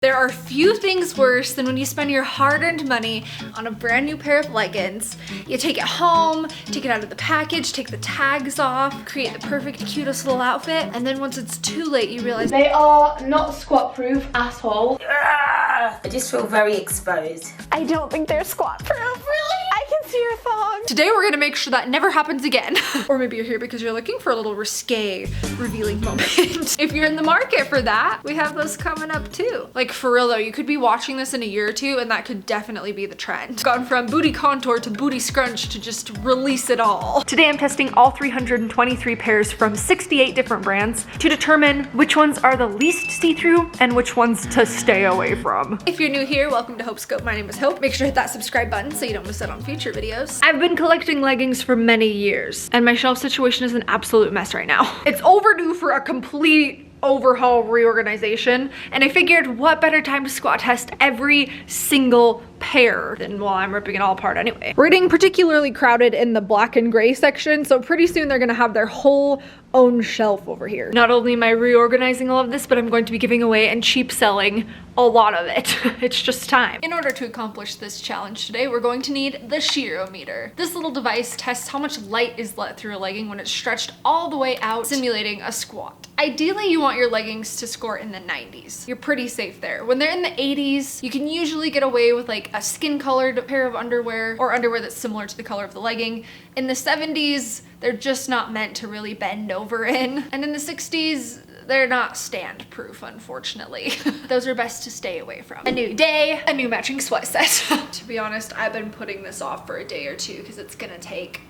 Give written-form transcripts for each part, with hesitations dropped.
There are few things worse than when you spend your hard-earned money on a brand new pair of leggings. You take it home, take it out of the package, take the tags off, create the perfect, cutest little outfit, and then once it's too late, you realize they are not squat-proof at all. I just feel very exposed. I don't think they're squat-proof. Really? I can see your thong. Today we're gonna make sure that never happens again. Or maybe you're here because you're looking for a little risque, revealing moment. If you're in the market for that, we have those coming up too. Like for real though, you could be watching this in a year or two and that could definitely be the trend. Gone from booty contour to booty scrunch to just release it all. Today I'm testing all 323 pairs from 68 different brands to determine which ones are the least see-through and which ones to stay away from. If you're new here, welcome to HopeScope. My name is Hope. Make sure to hit that subscribe button so you don't miss out on future videos. I've been collecting leggings for many years and my shelf situation is an absolute mess right now. It's overdue for a complete overhaul reorganization, and I figured what better time to squat test every single pair than while I'm ripping it all apart anyway. We're getting particularly crowded in the black and gray section, so pretty soon they're gonna have their whole own shelf over here. Not only am I reorganizing all of this, but I'm going to be giving away and cheap selling a lot of it. It's just time. In order to accomplish this challenge today, we're going to need the sheerometer. This little device tests how much light is let through a legging when it's stretched all the way out, simulating a squat. Ideally, you want your leggings to score in the 90s. You're pretty safe there. When they're in the 80s, you can usually get away with like a skin-colored pair of underwear or underwear that's similar to the color of the legging. In the 70s, they're just not meant to really bend over in. And in the 60s, they're not stand-proof, unfortunately. Those are best to stay away from. A new day, a new matching sweat set. To be honest, I've been putting this off for a day or two because it's gonna take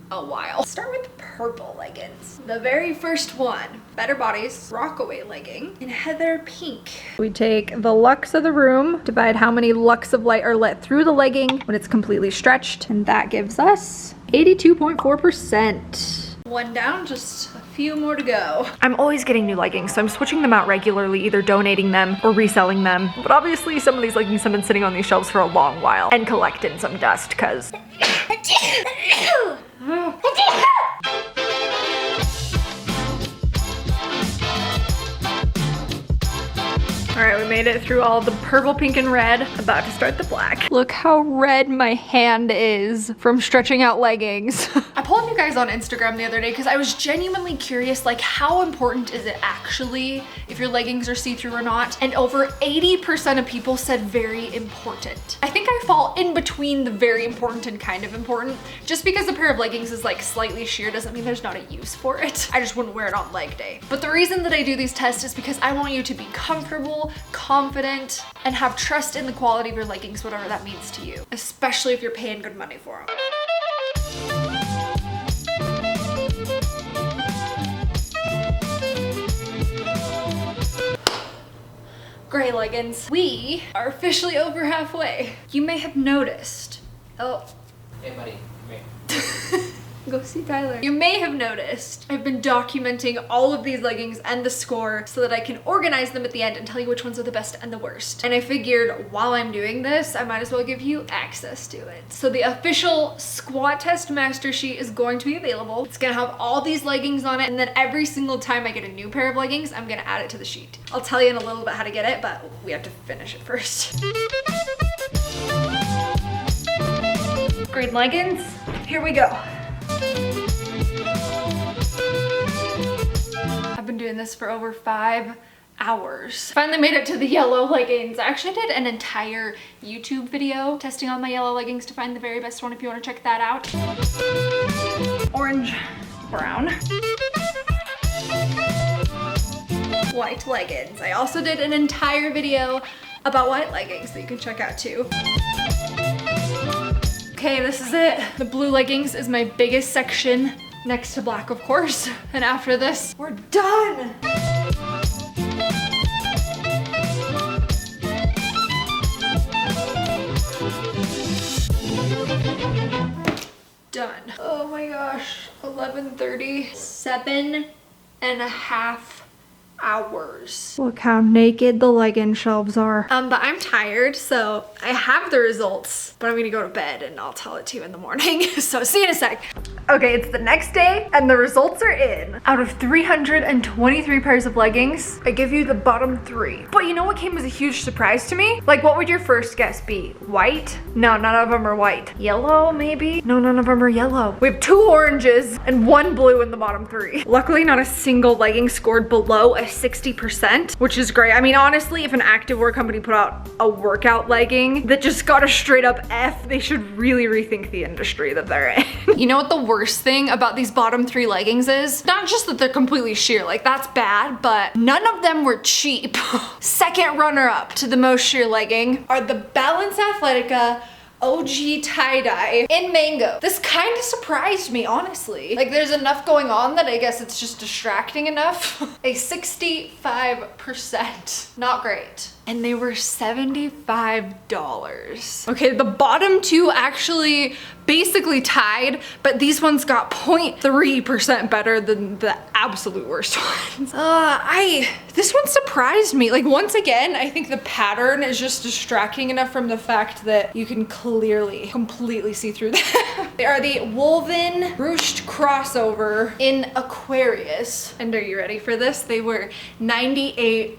a while. Start with purple leggings. The very first one, Better Bodies Rockaway legging in Heather Pink. We take the lux of the room, divide how many lux of light are let through the legging when it's completely stretched, and that gives us 82.4%. One down, just a few more to go. I'm always getting new leggings, so I'm switching them out regularly, either donating them or reselling them. But obviously some of these leggings have been sitting on these shelves for a long while and collecting some dust, cause all right, we made it through all the purple, pink, and red. About to start the black. Look how red my hand is from stretching out leggings. I pulled you guys on Instagram the other day because I was genuinely curious, like how important is it actually if your leggings are see-through or not? And over 80% of people said very important. I think I fall in between the very important and kind of important. Just because a pair of leggings is like slightly sheer doesn't mean there's not a use for it. I just wouldn't wear it on leg day. But the reason that I do these tests is because I want you to be comfortable, confident, and have trust in the quality of your leggings, whatever that means to you, especially if you're paying good money for them. Gray leggings. We are officially over halfway. You may have noticed. Oh. Hey buddy, come here. Go see Tyler. You may have noticed I've been documenting all of these leggings and the score so that I can organize them at the end and tell you which ones are the best and the worst. And I figured while I'm doing this, I might as well give you access to it. So the official squat test master sheet is going to be available. It's gonna have all these leggings on it, and then every single time I get a new pair of leggings, I'm gonna add it to the sheet. I'll tell you in a little bit how to get it, but we have to finish it first. Green leggings, here we go. I've been doing this for over 5 hours. Finally made it to the yellow leggings. I actually did an entire YouTube video testing on my yellow leggings to find the very best one if you want to check that out. Orange, brown. White leggings. I also did an entire video about white leggings that you can check out too. Okay, this is it. The blue leggings is my biggest section, next to black, of course. And after this, we're done. Done. Oh my gosh, 11:30, 7.5 hours. Look how naked the legging shelves are. But I'm tired, so I have the results, but I'm gonna go to bed and I'll tell it to you in the morning. So see you in a sec. Okay, it's the next day and the results are in. Out of 323 pairs of leggings, I give you the bottom 3. But you know what came as a huge surprise to me? Like, what would your first guess be? White? No, none of them are white. Yellow, maybe? No, none of them are yellow. We have 2 oranges and 1 blue in the bottom 3. Luckily, not a single legging scored below a 60%, which is great. I mean, honestly, if an activewear company put out a workout legging that just got a straight up F, they should really rethink the industry that they're in. You know what the worst thing about these bottom 3 leggings is? Not just that they're completely sheer, like that's bad, but none of them were cheap. Second runner up to the most sheer legging are the Balance Athletica OG tie-dye in mango. This kind of surprised me, honestly. Like, there's enough going on that I guess it's just distracting enough. A 65%. Not great. And they were $75. Okay, the bottom 2 actually basically tied, but these ones got 0.3% better than the absolute worst ones. This one surprised me. Like, once again, I think the pattern is just distracting enough from the fact that you can clearly, completely see through that. They are the woven ruched crossover in Aquarius. And are you ready for this? They were $98.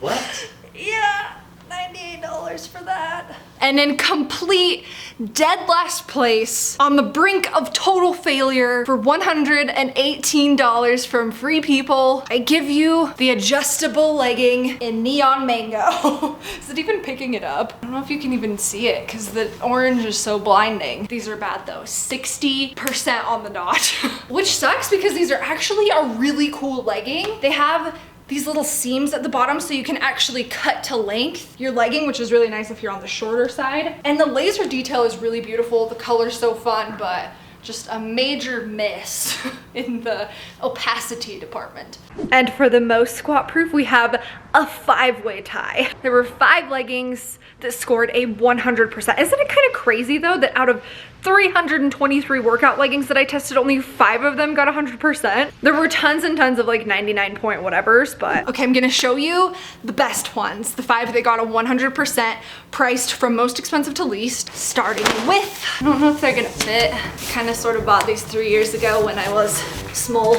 What? Yeah, $98 for that. And in complete dead last place, on the brink of total failure, for $118 from Free People, I give you the adjustable legging in neon mango. Is it even picking it up? I don't know if you can even see it because the orange is so blinding. These are bad though, 60% on the dot. Which sucks because these are actually a really cool legging. They have these little seams at the bottom so you can actually cut to length your legging, which is really nice if you're on the shorter side. And the laser detail is really beautiful. The color's so fun, but just a major miss in the opacity department. And for the most squat proof, we have a 5-way tie. There were 5 leggings that scored a 100%. Isn't it kind of crazy though that out of 323 workout leggings that I tested, only 5 of them got 100%. There were tons and tons of like 99 point whatevers, but okay, I'm gonna show you the best ones. The 5 that got a 100%, priced from most expensive to least, starting with, I don't know if they're gonna fit. I kind of sort of bought these 3 years ago when I was small.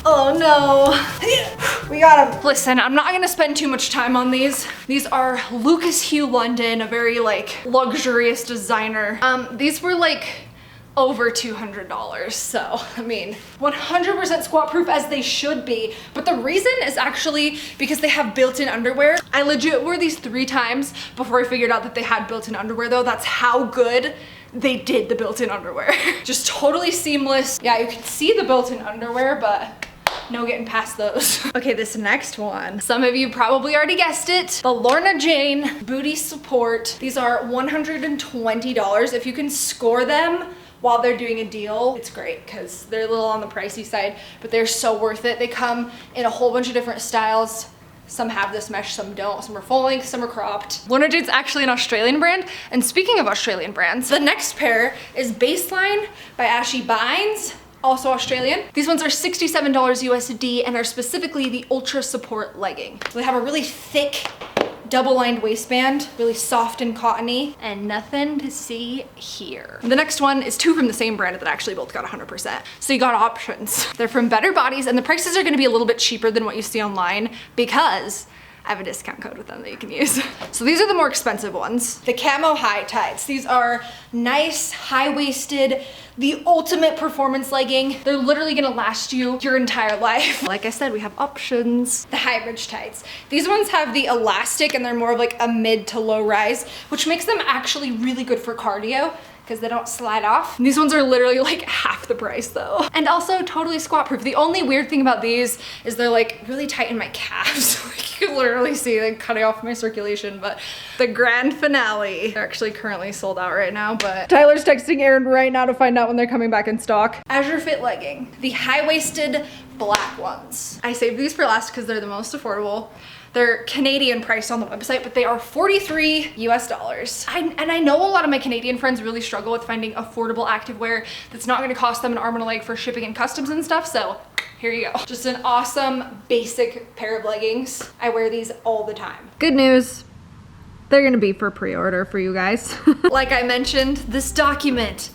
Oh no. We got them. Listen, I'm not gonna spend too much time on these. These are Lucas Hugh London, a very like luxurious designer. These were like over $200, so I mean 100% squat proof as they should be, but the reason is actually because they have built-in underwear. I legit wore these 3 times before I figured out that they had built-in underwear though. That's how good they did the built-in underwear. Just totally seamless. Yeah, you can see the built-in underwear, but no getting past those. Okay, this next one, some of you probably already guessed it, the Lorna Jane Booty Support. These are $120. If you can score them while they're doing a deal, it's great because they're a little on the pricey side, but they're so worth it. They come in a whole bunch of different styles. Some have this mesh, some don't. Some are full length, some are cropped. Lorna Jane's actually an Australian brand. And speaking of Australian brands, the next pair is Basline by Ashy Bines, also Australian. These ones are $67 USD and are specifically the Ultra Support legging. So they have a really thick double-lined waistband, really soft and cottony, and nothing to see here. The next one is 2 from the same brand that actually both got 100%. So you got options. They're from Better Bodies, and the prices are gonna be a little bit cheaper than what you see online because I have a discount code with them that you can use. So these are the more expensive ones. The Camo high tights. These are nice, high-waisted, the ultimate performance legging. They're literally gonna last you your entire life. Like I said, we have options. The high ridge tights. These ones have the elastic and they're more of like a mid to low rise, which makes them actually really good for cardio because they don't slide off. And these ones are literally like half the price though. And also totally squat proof. The only weird thing about these is they're like really tight in my calves. Like you can literally see like cutting off my circulation, but the grand finale, they're actually currently sold out right now, but Tyler's texting Aaron right now to find out when they're coming back in stock. Azurfit legging, the high-waisted black ones. I saved these for last because they're the most affordable. They're Canadian priced on the website, but they are $43 US. And I know a lot of my Canadian friends really struggle with finding affordable activewear that's not gonna cost them an arm and a leg for shipping and customs and stuff, so here you go. Just an awesome basic pair of leggings. I wear these all the time. Good news. They're gonna be for pre-order for you guys. Like I mentioned, this document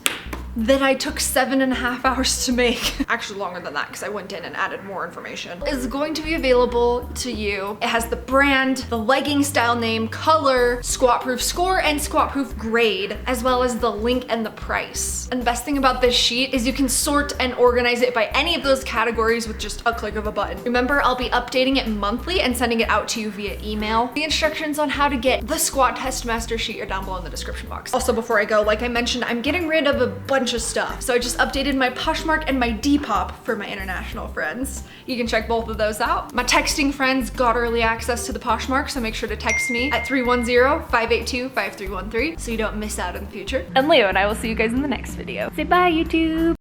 that I took 7.5 hours to make, actually longer than that because I went in and added more information, is going to be available to you. It has the brand, the legging style name, color, squat proof score, and squat proof grade, as well as the link and the price. And the best thing about this sheet is you can sort and organize it by any of those categories with just a click of a button. Remember, I'll be updating it monthly and sending it out to you via email. The instructions on how to get the Squat Test Master sheet are down below in the description box. Also, before I go, like I mentioned, I'm getting rid of a bunch of stuff. So I just updated my Poshmark and my Depop for my international friends. You can check both of those out. My texting friends got early access to the Poshmark, so make sure to text me at 310-582-5313 so you don't miss out in the future. And Leo and I will see you guys in the next video. Say bye, YouTube.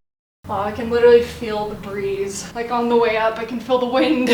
Oh, I can literally feel the breeze. Like on the way up, I can feel the wind.